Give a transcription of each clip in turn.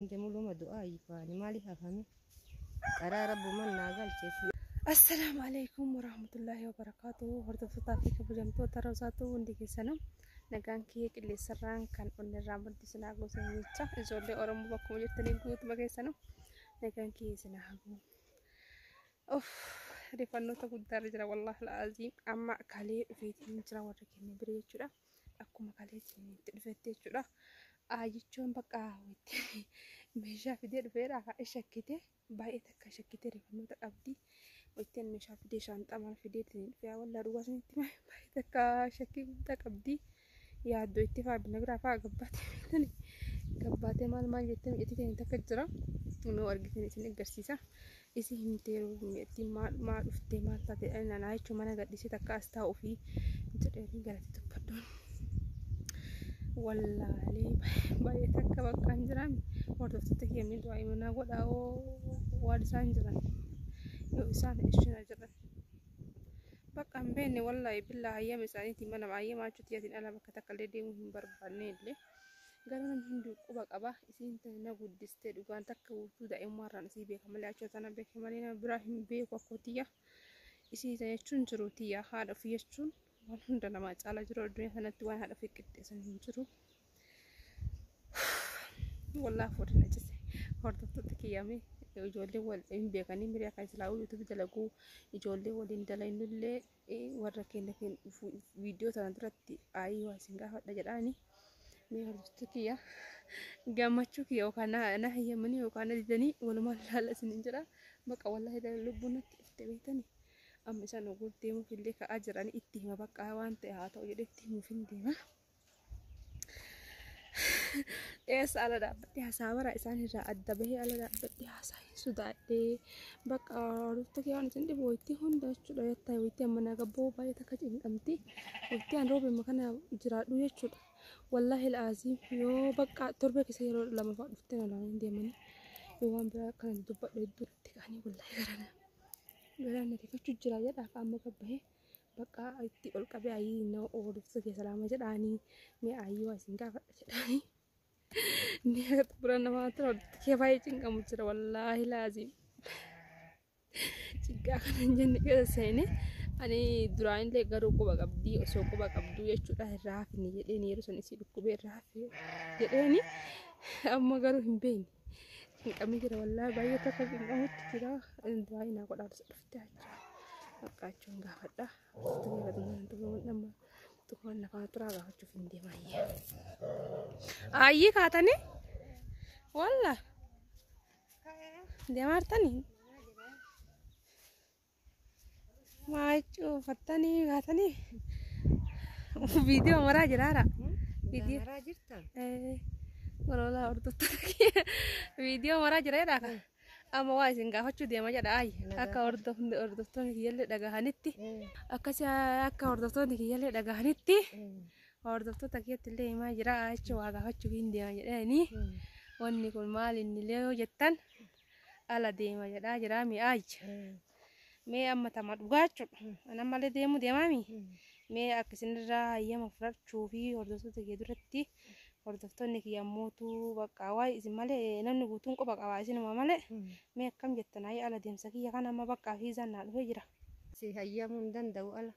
دملو ما دعائي فاني مالي هفهمي أرى رب من ناقل شيء. السلام عليكم ورحمة الله وبركاته. هرد فطافي كبجمتو تروزاتو وندي سنم نجان كيك اللي سران كان قلنا الرامد سناقو سنيتشا إزولي أورمو بكم جتني قوت بقى سنم نجان كي سناقو أوف ريفانو تقول درجة والله العظيم أما كالي فيتي نجرا وركني بريتشورا أكو مكالي تني تلفتيتشورا أجيتشون بقى ويتي مشى في دير فيرا إشكيته بايتك شكيته ريفانو تقبدي ويتين مشى في دي شانت أمان في دي تنين فيها ولا رواسني تما بايتك شكي تقبدي يا دو اتفاق بنقرا فا قباتي تني قباتي ما جتني اتتني تكجرا ونو أرجتني تني قرسيسا isi himteeru meetti maal dhuftee maal taate ana jechuun mana gadhiisee takka as taa'u fi jedhanii galatti dubbadhuun wallaalee baay'ee takka bakka hin jiran hordoftoota kiyamii du'aa imanaa godhaa waan isaan jiran yoo isaan ishina jedhan bakka hin beekne wallaahi billaa hayyama isaaniitiin mana hayyama achuutti yaatiin ala bakka takka illee deemuu hin barbaanne illee garuu namni hundi quba qaba isiin na guddistee dhugaan takka wuutuu daa'immarraan isii beeka malee achoo tana beeka malee nama biraa hin beeku akkootiya isii jechuun jiruutiya haadha ofii jechuun waan hunda namaa caalaa jiru addunyaa kanatti waan haadha ofii qixxeessan hin jiru wallaahi fuudhin ajjise hordoftoota kiyyamee ijoollee wal hin beekanii mirii akka islaamuu yuutuubii dalaguu ijoollee waliin dalaynullee warra keenya viidiyoo tana duratti aayii waa isin gaafadha jedhaanii mee hordoftoota kiyya gammachuu kiyya yookaan na hayyamanii yookaan na didanii walumaan laala isiniin jedha baqa wallaahi lubbuun natti ifte beektanii amma isaan oguu deemuuf illee ka'aa jiranii itti hima baqa waan ta'e haa ta'u jedhee itti himuuf hin deema eessa ala dhaabbadhee hasaawara isaan irraa adda bahee ala dhaabbadhee haasa'ee sodaadhee baqa hordoftoota kiyya waan isin dhibu wayittii hunda jechuudha yattaa wayittii amma naa gabboo baay'ee takka cinqamti wayittii aan roobee makana jiraadhu jechuudha. والله العظيم يو بقى تربة كسير لما فقد فتنا لين ديمني يوان برا كان دبّر يدور تكاني والله غرانا تفشوا جراجة دافع ما كبه بقى أيتي أول كبه أي نو أول فسك سلامة جداني مي أيوة سينكا جداني نيا تبرنا ما ترى كيف هاي سينكا مجرى والله العظيم سينكا كان جنة كذا سينه ani duraan illee garuu quba qabdii osoo quba qabduu jechuudha raafni jedheen yeroo san isii dhukkubee raafe jedheeni amma garuu hin beekne hinqamee jira wallaahi baay'ee takka hinqamutti jira baay'ee naa godhaa dhufte acha baqqaachuun gaafadha tukuman lafaa turaa gaafachuuf hin deemaayye ayyii kaatanii walla deemaartanii macu fatani gatani video mara jirara video mara jirta wala hordofta video mara jirara amma waa isin gaafachu deema jedha ay akka hordoftoonni kiyyalle dhagahanitti akka hordoftoonni kiyyalle dhagahanitti hordoftoota kiyyatti illee himaa jira achi waa gaafachuu hin deema jedhani wanni kun maal inni illee yoo jettan ala deema jedhaa jira mi'aaj mee amma tama dhugaachu ana malee deemami mee akkasinirraa hayyama fudhachuu fi hordoftoota kee duratti hordoftoonni kiyyammotu baqa waay isin malee namni guutuun qoba qabaa isinuma malee mee akkam jettan ayyi ala deemsa kiyya kana amma baqqaa fi zannaa dhufee jira si hayyamuu hin danda'u ala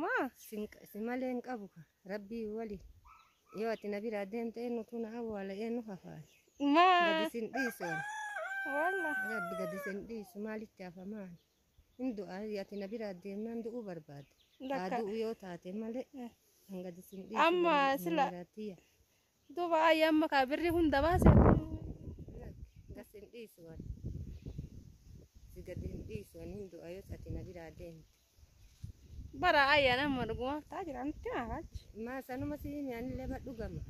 maa si malee hin qabu rabbii wali yoo ati na biraa deemte eenyu tuna awwaala eenyu hafaani maa gadi sin dhiisu walla rabbi gadi sin dhiisu maalitti hafamaan Indo ati na bira deemnaan du'uu barbaade. Du'uu yoo taate malee hanga disin dhiisu. Amma sila duuba ayyaa amma kaa birri hunda baase. Gasin dhiisu waan. Si gadi hin dhiisu waan hin du'a yoo ati na bira deemte. Bara ayyaa nama dhuguma taa jira nutti maakaachi. Maa sanuma si himi ani lema dhugama.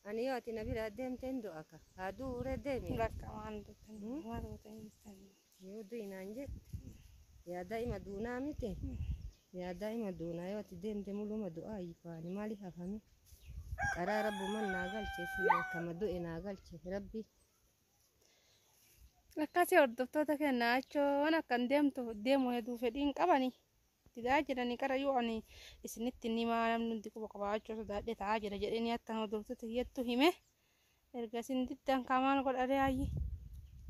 Ani yoo ati na bira deemte hin du'a ka. Haa du'uuree deemi. Lakka waan duutan. Yoo du'inaan jedhe. يا دائما دونا متى يا دائما دونا يا تدين دملو ما دعائي فاني مالي هفهمي أرى رب من ناقل شيء كما دعي ناقل شيء ربي لكاسي hordoftoota keenya achoo akkan deemu hedduu fedhiin qabani tidaa jedhanii qara yoo ani isinitti nima namni hundi quba qabaachuu sodaadhee ta'aa jira jedhanii akka hordoftoota kiyyattu hime erga sindittan kamaan godhare ayyi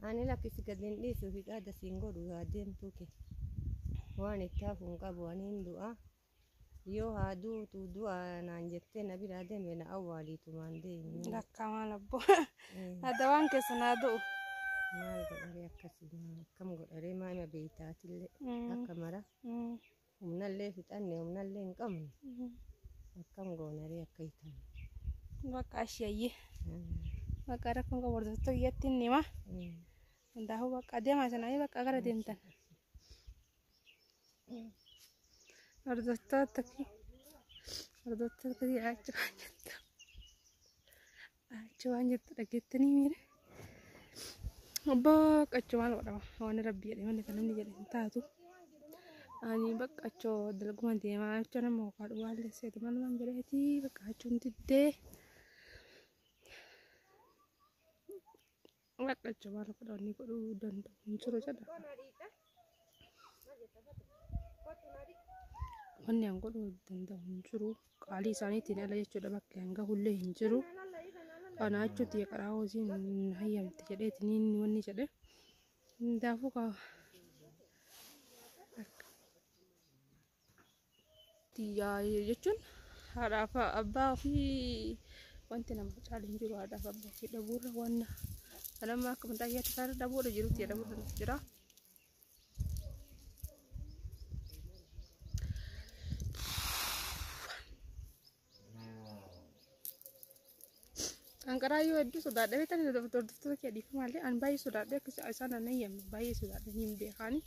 ani lakkisi gadin dhiisuu fi qaada siin godhu adeemtuu kee waan ittaaf hin qabu aniin du'a yoo haa duutu du'a naan jettee na biraa deeme na awwaaliitumaan deemi lakkamaan abbo hadda waan keessa naa du'u maal godharee akkasii akkam godharee maama beektaatillee akka mara humnallee fixanne humnallee hin qabne akkam goonaree akka hitan bakka ashiyayye bakka rakkoon qabu hordoftoota kiyyatti hin hima hundaafu bakka deemaa sanaa bakka gara deemtan hordoftoota kiyya achi waan jettu dhageettanii miire abbaa qacho maal godhama waan rabbi jedhe wanni kan namni jedhe hin taatu ani bakka achoo dalguma deemaa achoo nama okaa dhugaallee seetu malumaan jedheeti bakka achuun diddee bakka achoo maal godha wanni godhuu danda'u hin jiru jedha wanni an godhuu danda'u hin jiru qaalii isaaniitiin ala jechuudha bakka hanga hullee hin jiru ana achuutti karaa hojiin hayyamte jedheetiniin wanni jedhe hundaafuu jechuun haadhaaf abbaa fi wanti nama caalu hin jiru haadhaaf abbaa fi dhabuurra waan anamma akka mataa kiyyaatti isaarra dhabuudha jirutti jedhamuudha jira. Angkarayu itu sudah ada kan sudah betul-betul kayak di kemarin an bayi sudah ada ke sana nih ya bayi sudah ada nih kan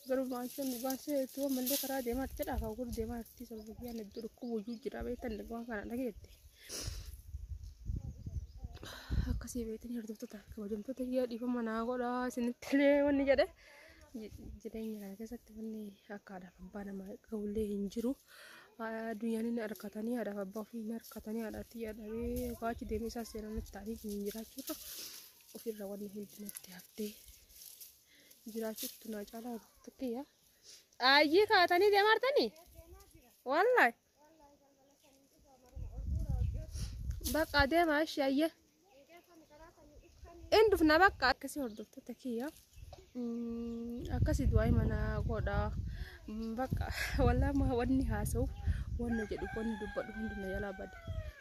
baru macam bahasa itu mende kara dia mati cedak aku dia mati sebab dia ada duduk wujud jera bayi tanda gua kan ada gitu kasih bayi tanya betul tak kemudian tuh dia di mana aku dah sini tele wani jadi jadinya kayak satu wani akada apa nama kaule hinjuru dunia ini ada katanya ada apa final katanya ada tiada tapi kaci demi saya senang tadi hinjira cukup ofir rawan internet tiapde hinjira cukup tuh nacara tuh ya aji katanya dia martani wallah bak ada masih aja endu fna bak kasih order tuh ya akasih dua mana koda bak wallah mah wani hasu wani jadi wani dubat hundu na yala bad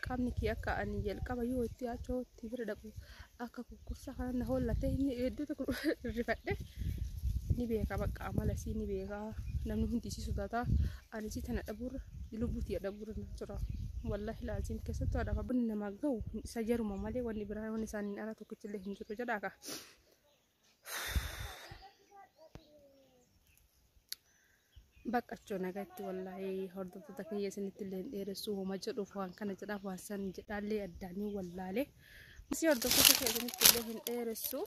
kamni ki akka ani jel kaba yo ti acho ti berda ku akka ku kusa kana holla te ni edu ta ku rifadde ni be ka bak amala si ni be ka namni hundi si sudata ani si tana dabur dilubuti dabur na sura wallahi lazim kesato ada ka bunna magaw sajaru mamale wani bra wani sanin ara to kucile hinjuro jadaka bakka chona gatti wallahi hordoftoota kiyya isinitti illee dheeressuu homa jedhuuf waan kana jedhaaf waan san jedhaallee addaanii wallaalee si hordoftoota kiyya isinitti illee hin dheeressu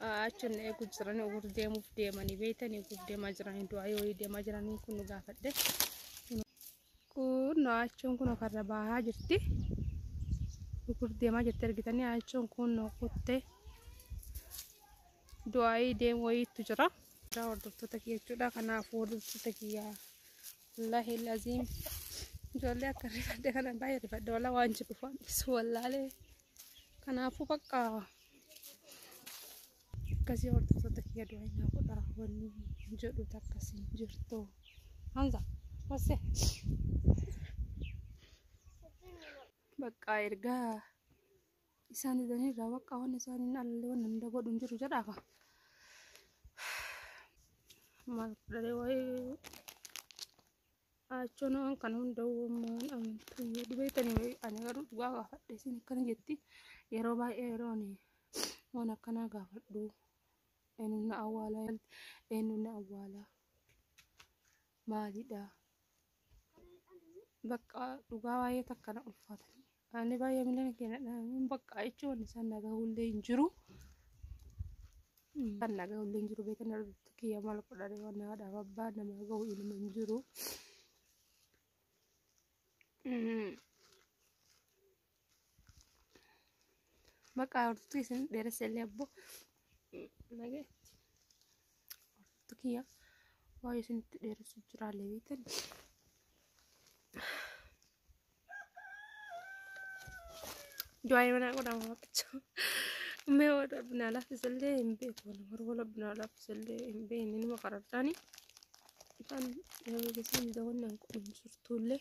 achuun eeguu jiranii ugur deemuuf deemanii beeytan eeguuf deemaa jiranii du'aa yoo deemaa jiranii kun nu gaafadhe kun achuun kun karra baahaa jirti ugur deemaa jirti argitanii achuun kun kutte du'aa deemu wayiitu jira hordoftoota kiyya jechuudha kanaafuu hordoftoota kiyya wallahi laziim ijoollee akka rifadde kana baay'ee rifadde wallaa waan jiru faandisu wallaalee kanaafuu bakka akkasii hordoftoota kiyya du'aa godha wanni jedhu akkasiin jirtu Hamza wasse bakka ergaa isaan idanirraa bakka waan isaaniin allee waan hunda godhu hin jiru jedhaafa mal dari wai achono kan hunda man amantu dubai tani ani garu gua gafadde sini kan jetti yero ba yero ni wona kana gafaddu enuna awala malida bakka duga waye takkana ulfatani ani ba yamina kena bakka icho ni sanna ga hulle injuru sanna ga hulle injuru be kana kiya mal ko dari wana ada babba nama go ini menjuru baka ortu isin dere selebo lagi ortu kiya wa isin dere sujura lewitan جواي من أقول أنا ما بتشوف ما هو ربنا لا في سلة إمبي ولا مرة ربنا لا في سلة إمبي إني ما قررتني كان يوم جسمي ده وانا نشرت له